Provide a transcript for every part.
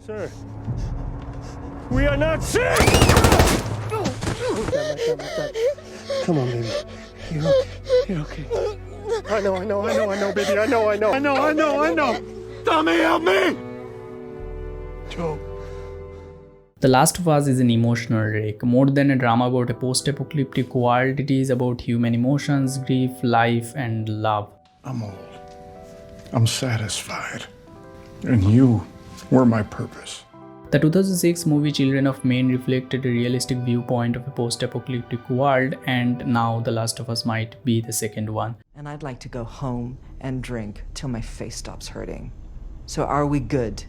Sir, we are not sick! Come on, baby. You're okay. I know, baby. I know. Tommy, help me! Joe. The Last of Us is an emotional wreck. More than a drama about a post-apocalyptic world, it is about human emotions, grief, life, and love. I'm old. I'm satisfied. And you were my purpose. The 2006 movie Children of Men reflected a realistic viewpoint of a post-apocalyptic world, and now The Last of Us might be the second one. And I'd like to go home and drink till my face stops hurting. So are we good?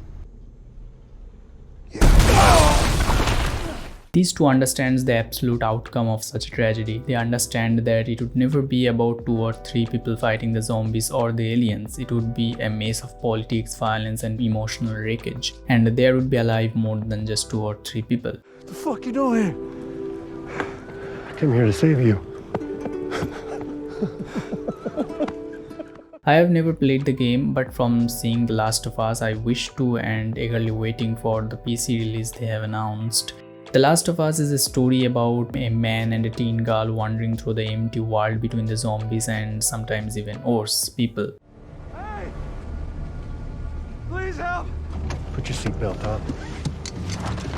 These two understands the absolute outcome of such a tragedy. They understand that it would never be about 2 or 3 people fighting the zombies or the aliens. It would be a mess of politics, violence, and emotional wreckage. And there would be alive more than just 2 or 3 people. What the fuck you doing here? I came here to save you. I have never played the game, but from seeing The Last of Us, I wish to and eagerly waiting for the PC release they have announced. The Last of Us is a story about a man and a teen girl wandering through the empty world between the zombies and sometimes even worse people. Hey! Please help! Put your seatbelt on.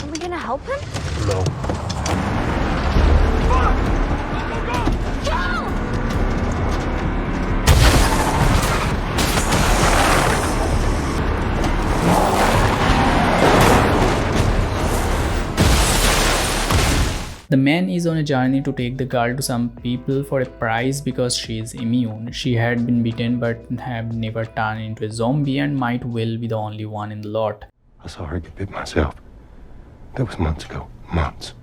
Are we gonna help him? No. Joe! The man is on a journey to take the girl to some people for a prize because she is immune. She had been bitten but have never turned into a zombie and might well be the only one in the lot. I saw her get bit myself. That was months ago. Months.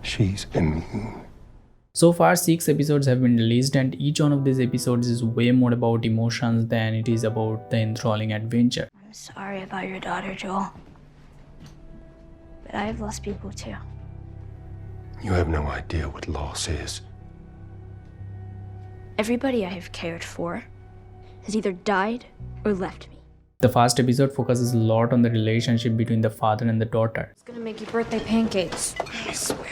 She's immune. So far 6 episodes have been released, and each one of these episodes is way more about emotions than it is about the enthralling adventure. I'm sorry about your daughter, Joel. But I've lost people too. You have no idea what loss is. Everybody I have cared for has either died or left me. The first episode focuses a lot on the relationship between the father and the daughter. It's gonna make you birthday pancakes. I swear.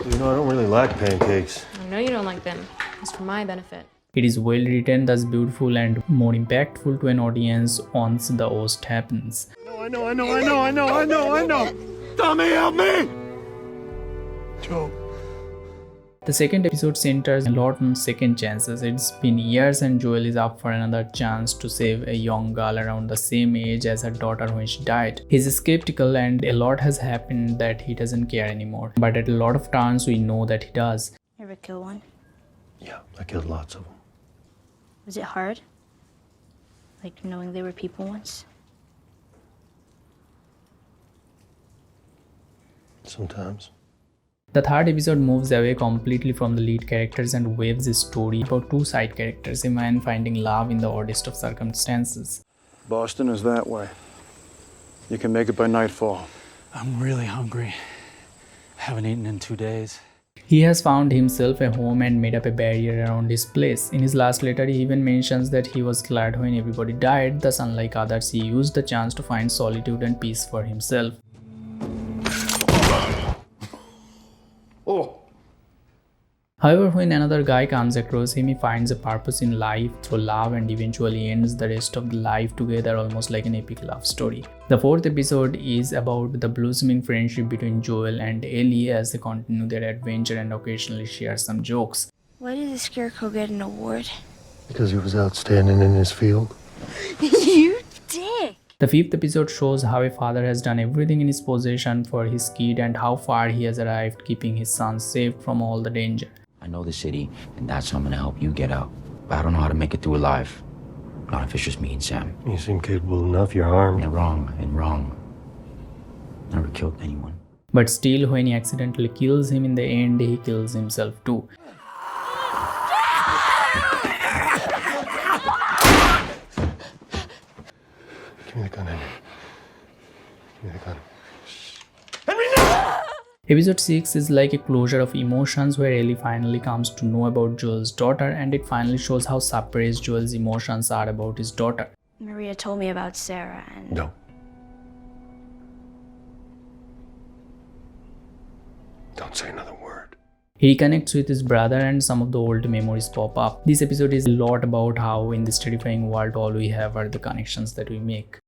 You know, I don't really like pancakes. I know you don't like them. It's for my benefit. It is well written, thus beautiful and more impactful to an audience once the worst happens. I know. Tommy, help me! Joe. The second episode centers a lot on second chances. It's been years and Joel is up for another chance to save a young girl around the same age as her daughter when she died. He's skeptical and a lot has happened that he doesn't care anymore. But at a lot of turns we know that he does. You ever kill one? Yeah, I killed lots of them. Was it hard? Like knowing they were people once? Sometimes. The third episode moves away completely from the lead characters and waves a story about 2 side characters, a man finding love in the oddest of circumstances. Boston is that way. You can make it by nightfall. I'm really hungry. Haven't eaten in 2 days. He has found himself a home and made up a barrier around his place. In his last letter, he even mentions that he was glad when everybody died, thus unlike others, he used the chance to find solitude and peace for himself. However, when another guy comes across him, he finds a purpose in life through love and eventually ends the rest of the life together almost like an epic love story. The fourth episode is about the blossoming friendship between Joel and Ellie as they continue their adventure and occasionally share some jokes. Why did the Scarecrow get an award? Because he was outstanding in his field. You dick! The fifth episode shows how a father has done everything in his possession for his kid and how far he has arrived keeping his son safe from all the danger. I know the city, and that's how I'm gonna help you get out. But I don't know how to make it through alive. Not if it's just me and Sam. You seem capable enough, you're armed. And wrong. Never killed anyone. But still, when he accidentally kills him in the end, he kills himself too. Give me the gun, Henry. Give me the gun. Episode 6 is like a closure of emotions where Ellie finally comes to know about Joel's daughter, and it finally shows how suppressed Joel's emotions are about his daughter. Maria told me about Sarah and... No. Don't say another word. He connects with his brother and some of the old memories pop up. This episode is a lot about how in this terrifying world all we have are the connections that we make.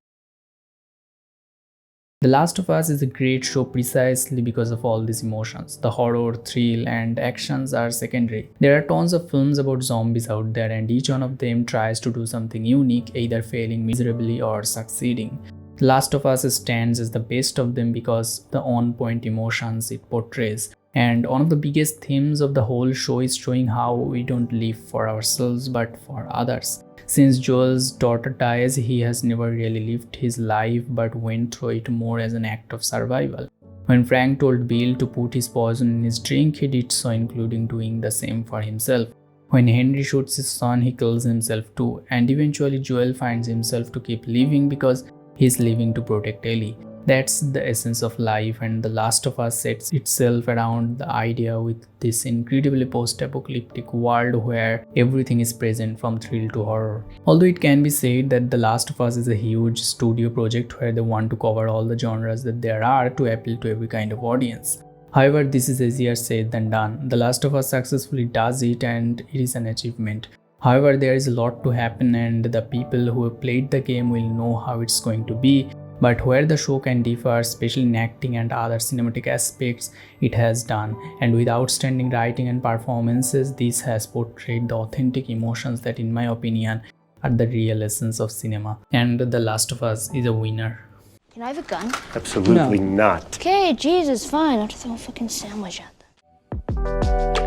The Last of Us is a great show precisely because of all these emotions. The horror, thrill, and actions are secondary. There are tons of films about zombies out there, and each one of them tries to do something unique, either failing miserably or succeeding. The Last of Us stands as the best of them because of the on-point emotions it portrays. And one of the biggest themes of the whole show is showing how we don't live for ourselves but for others. Since Joel's daughter dies, he has never really lived his life but went through it more as an act of survival. When Frank told Bill to put his poison in his drink, he did so, including doing the same for himself. When Henry shoots his son, he kills himself too, and eventually Joel finds himself to keep living because he's living to protect Ellie. That's the essence of life, and The Last of Us sets itself around the idea with this incredibly post-apocalyptic world where everything is present from thrill to horror. Although it can be said that The Last of Us is a huge studio project where they want to cover all the genres that there are to appeal to every kind of audience. However, this is easier said than done. The Last of Us successfully does it, and it is an achievement. However, there is a lot to happen, and the people who have played the game will know how it's going to be. But where the show can differ, especially in acting and other cinematic aspects, it has done. And with outstanding writing and performances, this has portrayed the authentic emotions that, in my opinion, are the real essence of cinema. And The Last of Us is a winner. Can I have a gun? Absolutely not. Okay, Jesus, fine. I'll just throw a fucking sandwich at them.